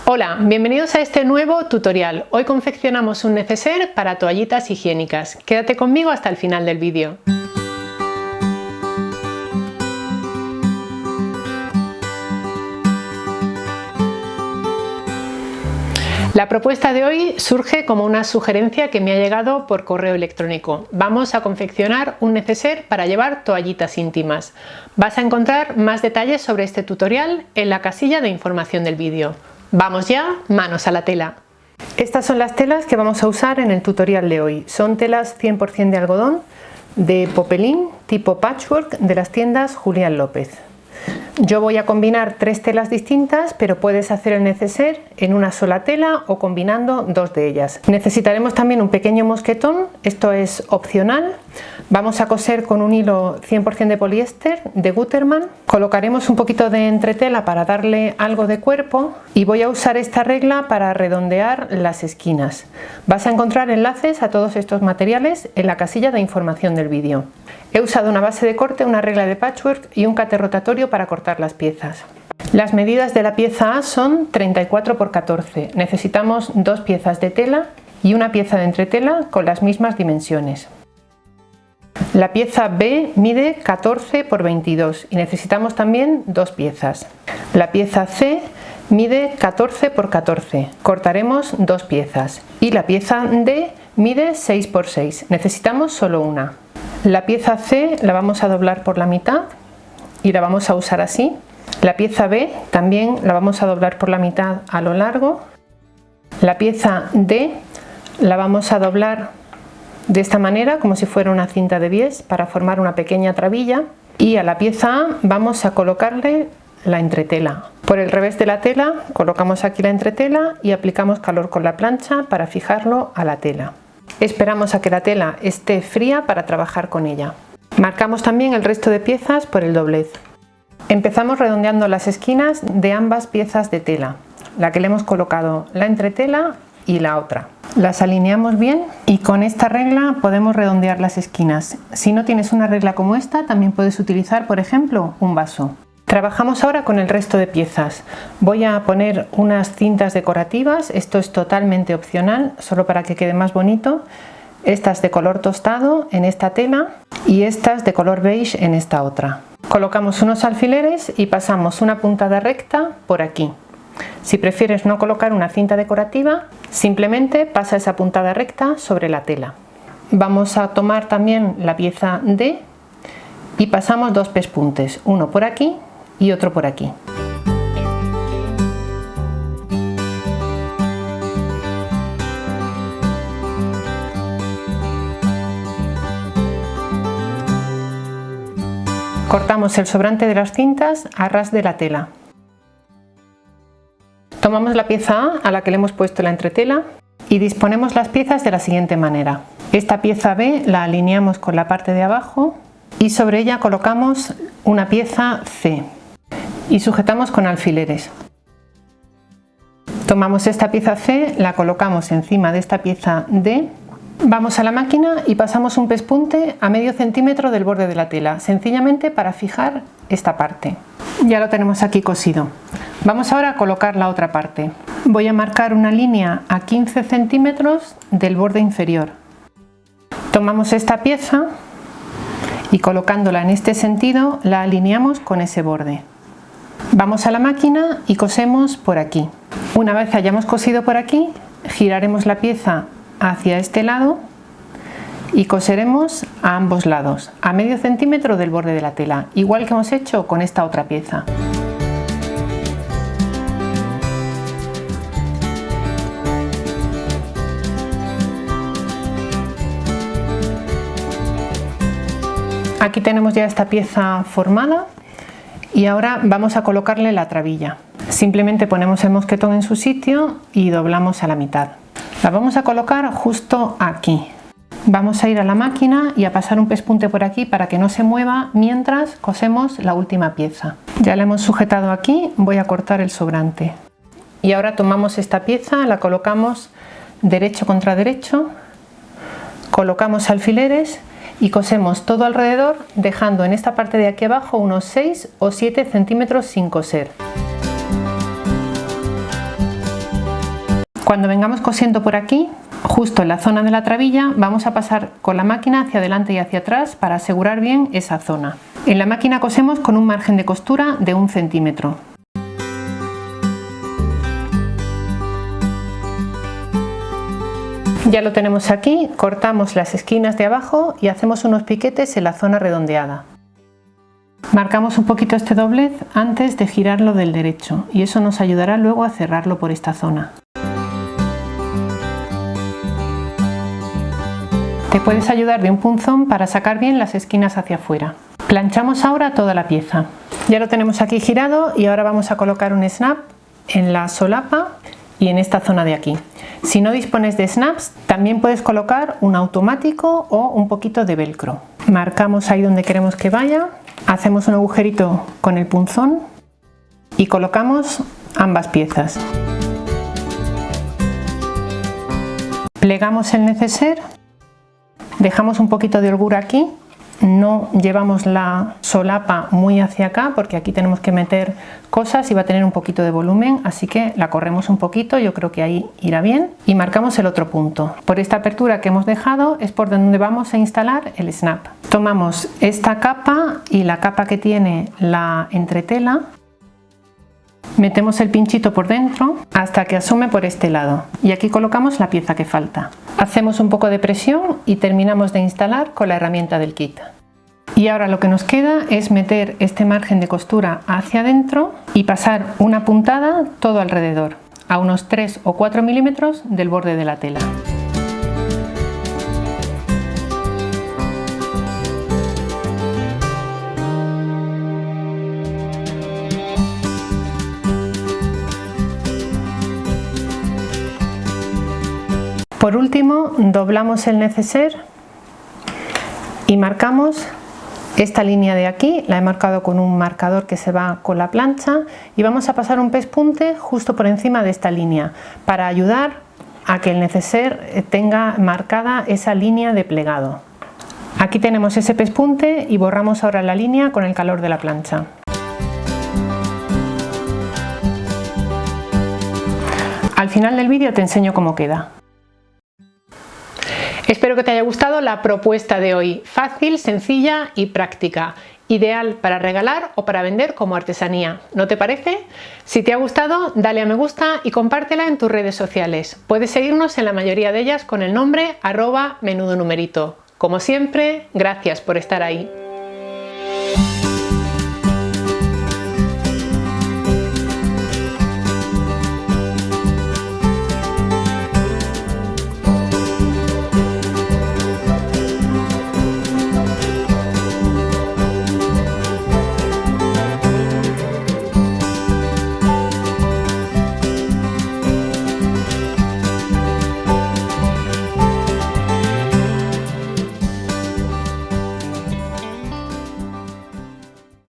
Hola, bienvenidos a este nuevo tutorial. Hoy confeccionamos un neceser para toallitas higiénicas. Quédate conmigo hasta el final del vídeo. La propuesta de hoy surge como una sugerencia que me ha llegado por correo electrónico. Vamos a confeccionar un neceser para llevar toallitas íntimas. Vas a encontrar más detalles sobre este tutorial en la casilla de información del vídeo. Vamos ya, manos a la tela. Estas son las telas que vamos a usar en el tutorial de hoy. Son telas 100% de algodón, de popelín tipo patchwork de las tiendas Julián López. Yo voy a combinar 3 telas distintas, pero puedes hacer el neceser en una sola tela o combinando 2 de ellas. Necesitaremos también un pequeño mosquetón, esto es opcional. Vamos a coser con un hilo 100% de poliéster de Gutermann. Colocaremos un poquito de entretela para darle algo de cuerpo y voy a usar esta regla para redondear las esquinas. Vas a encontrar enlaces a todos estos materiales en la casilla de información del vídeo. He usado una base de corte, una regla de patchwork y un cate rotatorio para cortar las piezas. Las medidas de la pieza A son 34 x 14. Necesitamos 2 piezas de tela y una pieza de entretela con las mismas dimensiones. La pieza B mide 14 x 22 y necesitamos también 2 piezas. La pieza C mide 14 x 14. Cortaremos 2 piezas. Y la pieza D mide 6 x 6. Necesitamos solo una. La pieza C la vamos a doblar por la mitad y la vamos a usar así. La pieza B también la vamos a doblar por la mitad a lo largo. La pieza D la vamos a doblar de esta manera, como si fuera una cinta de bies, para formar una pequeña trabilla. Y a la pieza A vamos a colocarle la entretela. Por el revés de la tela colocamos aquí la entretela y aplicamos calor con la plancha para fijarlo a la tela. Esperamos a que la tela esté fría para trabajar con ella. Marcamos también el resto de piezas por el doblez. Empezamos redondeando las esquinas de ambas piezas de tela, la que le hemos colocado la entretela y la otra. Las alineamos bien y con esta regla podemos redondear las esquinas. Si no tienes una regla como esta, también puedes utilizar, por ejemplo, un vaso. Trabajamos ahora con el resto de piezas. Voy a poner unas cintas decorativas, esto es totalmente opcional, solo para que quede más bonito. Estas de color tostado en esta tela y estas de color beige en esta otra. Colocamos unos alfileres y pasamos una puntada recta por aquí. Si prefieres no colocar una cinta decorativa, simplemente pasa esa puntada recta sobre la tela. Vamos a tomar también la pieza D y pasamos 2 pespuntes, uno por aquí y otro por aquí. Cortamos el sobrante de las cintas a ras de la tela. Tomamos la pieza A la que le hemos puesto la entretela y disponemos las piezas de la siguiente manera. Esta pieza B la alineamos con la parte de abajo y sobre ella colocamos una pieza C y sujetamos con alfileres. Tomamos esta pieza C, la colocamos encima de esta pieza D. Vamos a la máquina y pasamos un pespunte a medio centímetro del borde de la tela, sencillamente para fijar esta parte. Ya lo tenemos aquí cosido. Vamos ahora a colocar la otra parte. Voy a marcar una línea a 15 centímetros del borde inferior. Tomamos esta pieza y colocándola en este sentido la alineamos con ese borde. Vamos a la máquina y cosemos por aquí. Una vez hayamos cosido por aquí, giraremos la pieza hacia este lado y coseremos a ambos lados, a medio centímetro del borde de la tela, igual que hemos hecho con esta otra pieza. Aquí tenemos ya esta pieza formada y ahora vamos a colocarle la trabilla. Simplemente ponemos el mosquetón en su sitio y doblamos a la mitad. La vamos a colocar justo aquí. Vamos a ir a la máquina y a pasar un pespunte por aquí para que no se mueva mientras cosemos la última pieza. Ya la hemos sujetado aquí, voy a cortar el sobrante. Y ahora tomamos esta pieza, la colocamos derecho contra derecho, colocamos alfileres y cosemos todo alrededor, dejando en esta parte de aquí abajo unos 6 o 7 centímetros sin coser. Cuando vengamos cosiendo por aquí, justo en la zona de la trabilla, vamos a pasar con la máquina hacia adelante y hacia atrás para asegurar bien esa zona. En la máquina cosemos con un margen de costura de 1 centímetro. Ya lo tenemos aquí, cortamos las esquinas de abajo y hacemos unos piquetes en la zona redondeada. Marcamos un poquito este doblez antes de girarlo del derecho y eso nos ayudará luego a cerrarlo por esta zona. Te puedes ayudar de un punzón para sacar bien las esquinas hacia afuera. Planchamos ahora toda la pieza. Ya lo tenemos aquí girado y ahora vamos a colocar un snap en la solapa y en esta zona de aquí. Si no dispones de snaps, también puedes colocar un automático o un poquito de velcro. Marcamos ahí donde queremos que vaya, hacemos un agujerito con el punzón y colocamos ambas piezas. Plegamos el neceser. Dejamos un poquito de holgura aquí, no llevamos la solapa muy hacia acá porque aquí tenemos que meter cosas y va a tener un poquito de volumen, así que la corremos un poquito, yo creo que ahí irá bien, y marcamos el otro punto. Por esta apertura que hemos dejado es por donde vamos a instalar el snap. Tomamos esta capa y la capa que tiene la entretela, metemos el pinchito por dentro hasta que asome por este lado y aquí colocamos la pieza que falta. Hacemos un poco de presión y terminamos de instalar con la herramienta del kit. Y ahora lo que nos queda es meter este margen de costura hacia adentro y pasar una puntada todo alrededor, a unos 3 o 4 milímetros del borde de la tela. Por último, doblamos el neceser y marcamos esta línea de aquí, la he marcado con un marcador que se va con la plancha y vamos a pasar un pespunte justo por encima de esta línea para ayudar a que el neceser tenga marcada esa línea de plegado. Aquí tenemos ese pespunte y borramos ahora la línea con el calor de la plancha. Al final del vídeo te enseño cómo queda. Espero que te haya gustado la propuesta de hoy, fácil, sencilla y práctica, ideal para regalar o para vender como artesanía, ¿no te parece? Si te ha gustado, dale a me gusta y compártela en tus redes sociales. Puedes seguirnos en la mayoría de ellas con el nombre @menudonumerito. Como siempre, gracias por estar ahí.